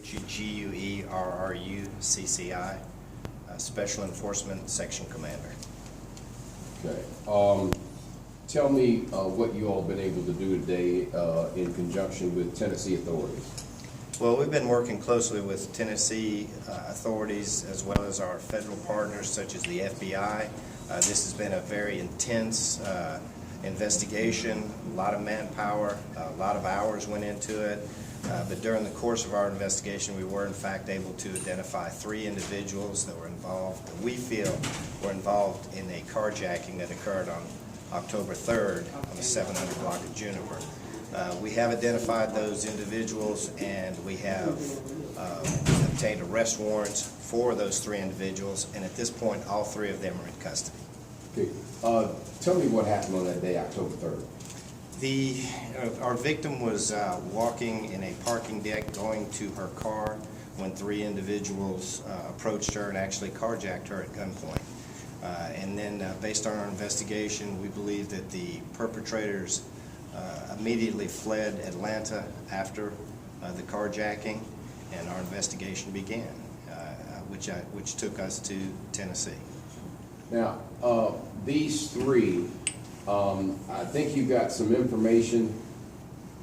Guerrucci, Guerrucci, Special Enforcement Section Commander. Okay. Tell me what you all been able to do today in conjunction with Tennessee authorities. Well, we've been working closely with Tennessee authorities as well as our federal partners such as the FBI. This has been a very intense investigation, a lot of manpower, a lot of hours went into it. But during the course of our investigation, we were in fact able to identify 3 individuals that were involved, that we feel were involved in a carjacking that occurred on October 3rd on the 700 block of Juniper. We have identified those individuals, and we have obtained arrest warrants for those 3 individuals, and at this point all 3 of them are in custody. Okay. Tell me what happened on that day, October 3rd. Our victim was walking in a parking deck going to her car when 3 individuals approached her and actually carjacked her at gunpoint. And then based on our investigation, we believe that the perpetrators immediately fled Atlanta after the carjacking, and our investigation began, which took us to Tennessee. Now, these 3, I think you got some information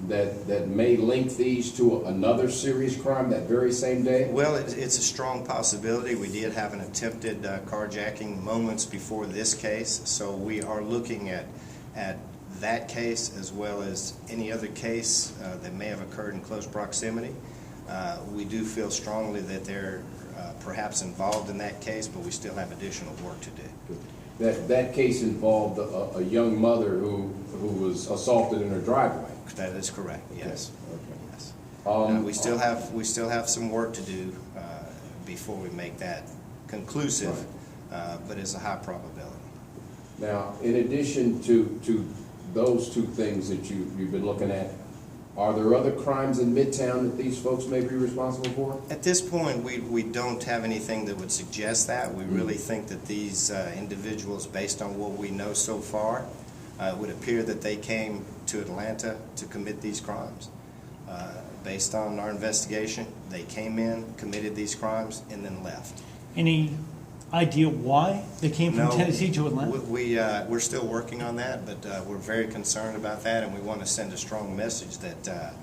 that may link these to another serious crime that very same day? Well, it's a strong possibility. We did have an attempted carjacking moments before this case, so we are looking at that case as well as any other case that may have occurred in close proximity. We do feel strongly that they're perhaps involved in that case, but we still have additional work to do. That case involved a young mother who was assaulted in her driveway. That is correct. Yes. Okay. Yes. We still have some work to do before we make that conclusive, right. But it's a high probability. Now, in addition to those 2 things that you've been looking at, are there other crimes in Midtown that these folks may be responsible for? At this point, we don't have anything that would suggest that. We really think that these individuals, based on what we know so far, it would appear that they came to Atlanta to commit these crimes. Based on our investigation, they came in, committed these crimes, and then left. Any idea why they came from Tennessee to Atlanta? We're still working on that, but we're very concerned about that, and we want to send a strong message that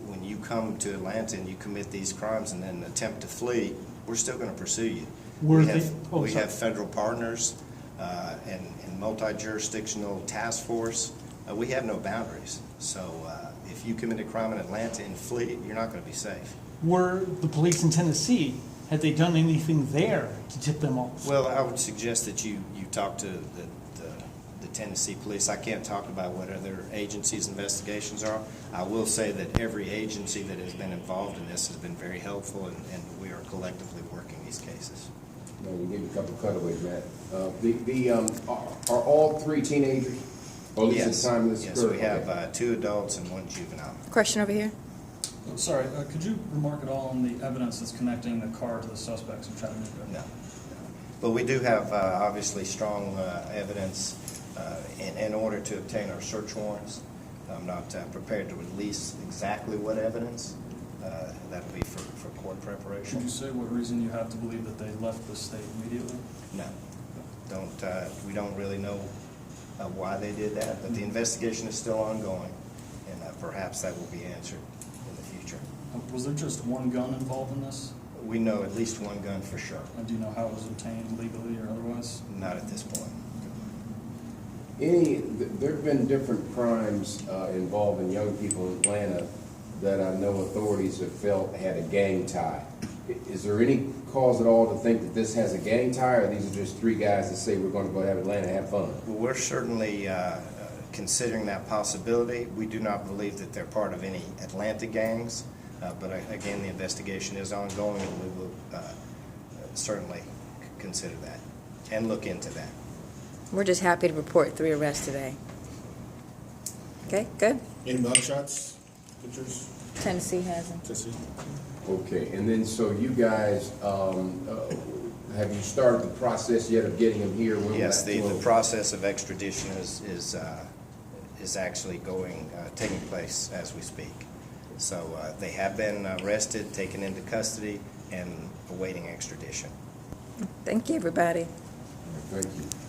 when you come to Atlanta and you commit these crimes and then attempt to flee, we're still going to pursue you. We have federal partners and multi-jurisdictional task force. We have no boundaries, so if you commit a crime in Atlanta and flee, you're not going to be safe. Were the police in Tennessee, had they done anything there to tip them off? Well, I would suggest that you talk to the Tennessee police. I can't talk about what other agencies' investigations are. I will say that every agency that has been involved in this has been very helpful, and we are collectively working these cases. No, we gave you a couple of cutaways, Matt. Are all 3 teenagers? Or at least at the time of this yes, we have 2 adults and 1 juvenile. Question over here. Sorry, could you remark at all on the evidence that's connecting the car to the suspects in Chattanooga? No. But we do have obviously strong evidence in order to obtain our search warrants. I'm not prepared to release exactly what evidence. That would be for court preparation. Could you say what reason you have to believe that they left the state immediately? No. We don't really know why they did that, but the investigation is still ongoing, and perhaps that will be answered in the future. Was there just 1 gun involved in this? We know at least 1 gun for sure. And do you know how it was obtained, legally or otherwise? Not at this point. There have been different crimes involving young people in Atlanta that I know authorities have felt had a gang tie. Is there any cause at all to think that this has a gang tie, or these are just 3 guys that say we're going to go have Atlanta and have fun? Well, we're certainly considering that possibility. We do not believe that they're part of any Atlanta gangs, but again, the investigation is ongoing, and we will certainly consider that and look into that. We're just happy to report 3 arrests today. Okay, good. Any mugshots, pictures? Tennessee hasn't. Tennessee. Okay, and then so you guys, have you started the process yet of getting them here? Yes, the process of extradition is actually taking place as we speak. So they have been arrested, taken into custody, and awaiting extradition. Thank you, everybody. Thank you.